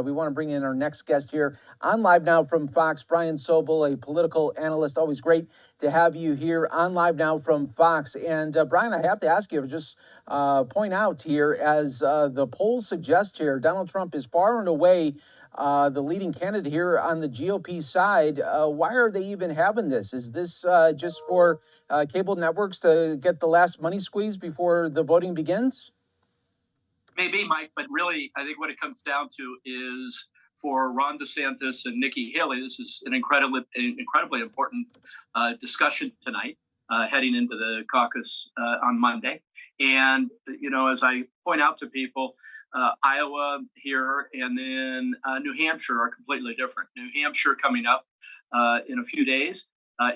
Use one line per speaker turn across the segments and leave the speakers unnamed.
We want to bring in our next guest here on Live Now from Fox, Brian Sobel, a political analyst. Always great to have you here on Live Now from Fox. And Brian, I have to ask you, just point out here, as the polls suggest here, Donald Trump is far and away the leading candidate here on the GOP side. Why are they even having this? Is this just for cable networks to get the last money squeeze before the voting begins?
Maybe, Mike, but really, I think what it comes down to is for Ron DeSantis and Nikki Haley, this is an incredibly important discussion tonight, heading into the caucus on Monday. And, as I point out to people, Iowa here and then New Hampshire are completely different. New Hampshire coming up in a few days.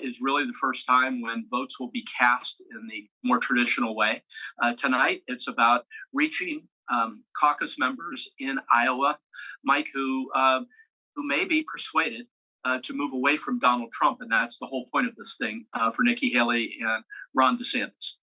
Is really the first time when votes will be cast in the more traditional way. Tonight, it's about reaching caucus members in Iowa, Mike, who may be persuaded to move away from Donald Trump, and that's the whole point of this thing for Nikki Haley and Ron DeSantis.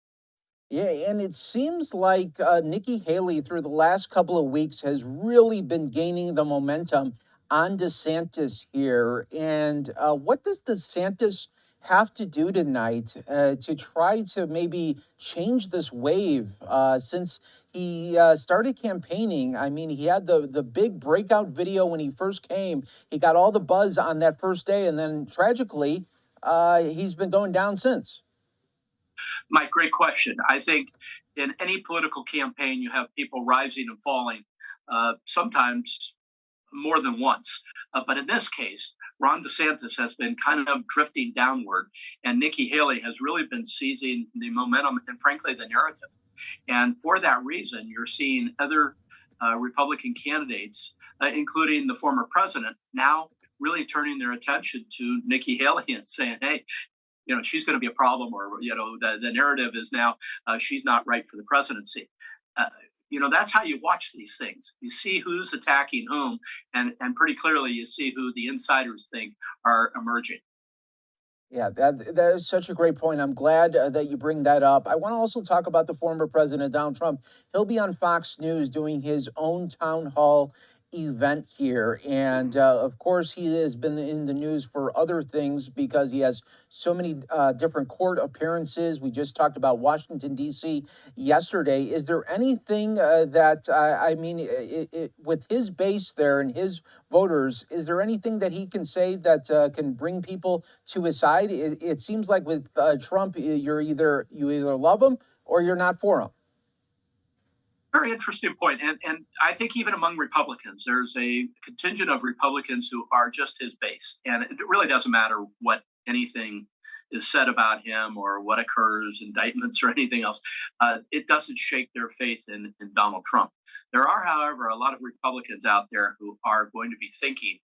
Yeah, and it seems like Nikki Haley, through the last couple of weeks, has really been gaining the momentum on DeSantis here. And what does DeSantis have to do tonight to try to maybe change this wave since he started campaigning? I mean, he had the big breakout video when he first came. He got all the buzz on that first day, and then tragically, he's been going down since.
Mike, great question. I think in any political campaign, you have people rising and falling, sometimes more than once. But in this case, Ron DeSantis has been kind of drifting downward, and Nikki Haley has really been seizing the momentum and, frankly, the narrative. And for that reason, you're seeing other Republican candidates, including the former president, now really turning their attention to Nikki Haley and saying, hey, she's going to be a problem, or, the narrative is now she's not right for the presidency. That's how you watch these things. You see who's attacking whom, and pretty clearly you see who the insiders think are emerging.
Yeah, that is such a great point. I'm glad that you bring that up. I want to also talk about the former president, Donald Trump. He'll be on Fox News doing his own town hall event here. And of course, he has been in the news for other things because he has so many different court appearances. We just talked about Washington, D.C. yesterday. Is there anything with his base there and his voters, is there anything that he can say that can bring people to his side? It seems like with Trump, you either love him or you're not for him.
Very interesting point. And I think even among Republicans, there's a contingent of Republicans who are just his base. And it really doesn't matter what anything is said about him or what occurs, indictments or anything else. It doesn't shake their faith in Donald Trump. There are, however, a lot of Republicans out there who are going to be thinking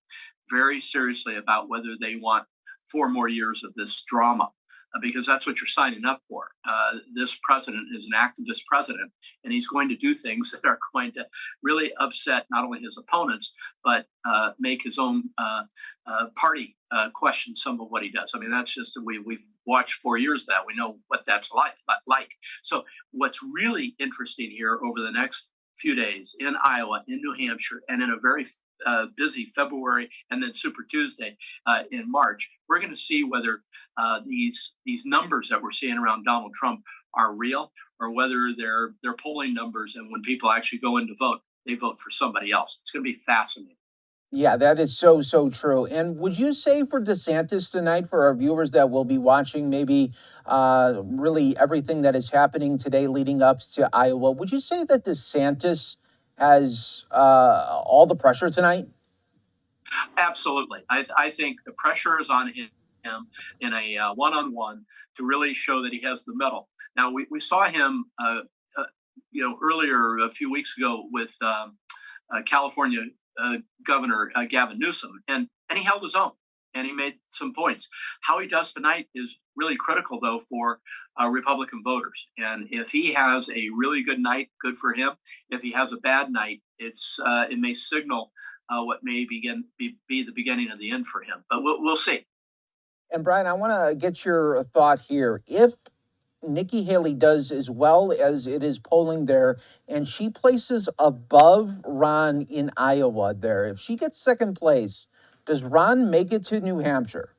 very seriously about whether they want 4 more years of this drama, because that's what you're signing up for. This president is an activist president, and he's going to do things that are going to really upset not only his opponents, but make his own party question some of what he does. I mean, that's just, we've watched 4 years of that. We know what that's like. So what's really interesting here over the next few days in Iowa, in New Hampshire, and in a very busy February and then Super Tuesday in March, we're going to see whether these numbers that we're seeing around Donald Trump are real, or whether they're polling numbers, and when people actually go in to vote, they vote for somebody else. It's going to be fascinating.
Yeah, that is so, so true. And would you say for DeSantis tonight, for our viewers that will be watching maybe really everything that is happening today leading up to Iowa, would you say that DeSantis has all the pressure tonight?
Absolutely. I think the pressure is on him in a one-on-one to really show that he has the mettle. Now, we saw him earlier a few weeks ago with California Governor Gavin Newsom, and he held his own, and he made some points. How he does tonight is really critical, though, for Republican voters. And if he has a really good night, good for him. If he has a bad night, it may signal what may be the beginning of the end for him. But we'll see.
And Brian, I want to get your thought here. If Nikki Haley does as well as it is polling there, and she places above Ron in Iowa there. If she gets second place, does Ron make it to New Hampshire?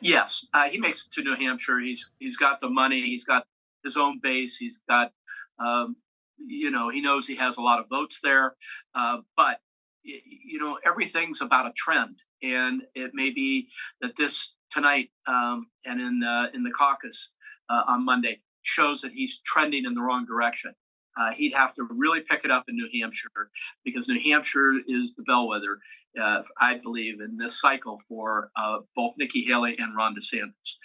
Yes, he makes it to New Hampshire. He's got the money. He's got his own base. He's got, he knows he has a lot of votes there. But everything's about a trend, and it may be that this tonight and in the caucus on Monday shows that he's trending in the wrong direction. He'd have to really pick it up in New Hampshire, because New Hampshire is the bellwether, I believe, in this cycle for both Nikki Haley and Ron DeSantis.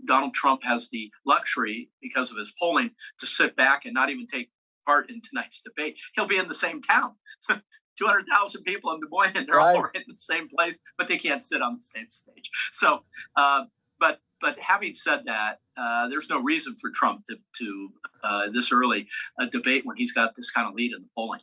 Donald Trump has the luxury, because of his polling, to sit back and not even take part in tonight's debate. He'll be in the same town. 200,000 people in Des Moines, and they're all right in the same place, but they can't sit on the same stage. So, but having said that, there's no reason for Trump to this early debate when he's got this kind of lead in the polling.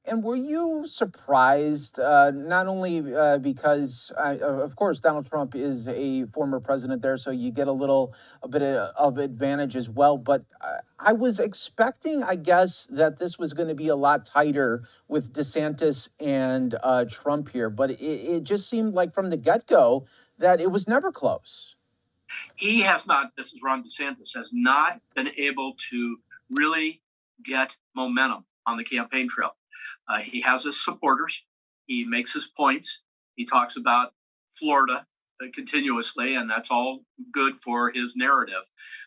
And were you surprised, not only because, of course, Donald Trump is a former president there, so you get a bit of advantage as well. But I was expecting, I guess, that this was going to be a lot tighter with DeSantis and Trump here. But it just seemed like from the get-go that it was never close.
He has not, this is Ron DeSantis, has not been able to really get momentum on the campaign trail. He has his supporters. He makes his points. He talks about Florida continuously, and that's all good for his narrative.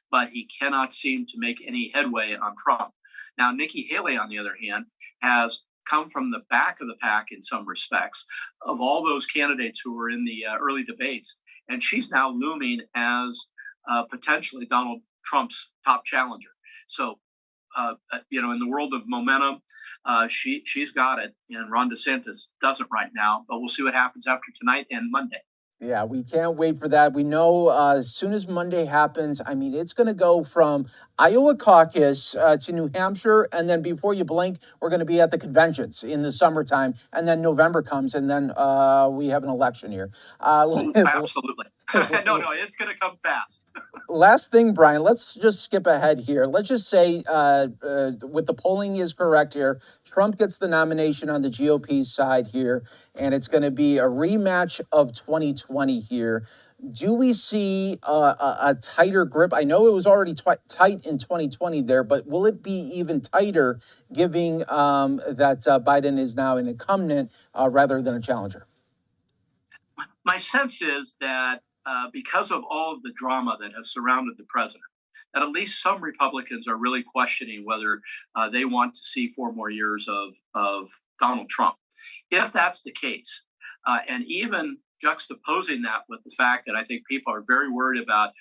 But he cannot seem to make any headway on Trump. Now, Nikki Haley, on the other hand, has come from the back of the pack in some respects of all those candidates who were in the early debates. And she's now looming as potentially Donald Trump's top challenger. So, in the world of momentum, she's got it, and Ron DeSantis doesn't right now. But we'll see what happens after tonight and Monday.
Yeah, we can't wait for that. We know as soon as Monday happens, I mean, it's going to go from Iowa caucus to New Hampshire, and then before you blink, we're going to be at the conventions in the summertime, and then November comes, and then we have an election here.
Absolutely. No, it's going to come fast.
Last thing, Brian, let's just skip ahead here. Let's just say, with the polling is correct here, Trump gets the nomination on the GOP side here, and it's going to be a rematch of 2020 here. Do we see a tighter grip? I know it was already tight in 2020 there, but will it be even tighter, given that Biden is now an incumbent rather than a challenger?
My sense is that because of all of the drama that has surrounded the president, that at least some Republicans are really questioning whether they want to see 4 more years of Donald Trump. If that's the case, and even juxtaposing that with the fact that I think people are very worried about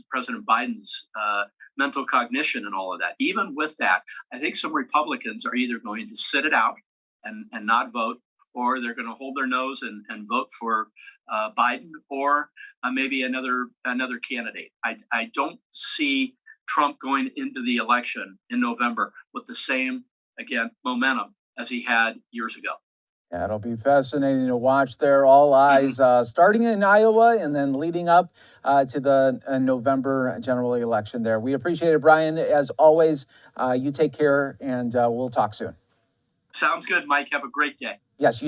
President Biden's mental cognition and all of that, even with that, I think some Republicans are either going to sit it out and not vote, or they're going to hold their nose and vote for Biden, or maybe another candidate. I don't see Trump going into the election in November with the same, again, momentum as he had years ago.
Yeah, it'll be fascinating to watch there. All eyes starting in Iowa and then leading up to the November general election there. We appreciate it, Brian. As always, you take care, and we'll talk soon.
Sounds good, Mike. Have a great day.
Yes, you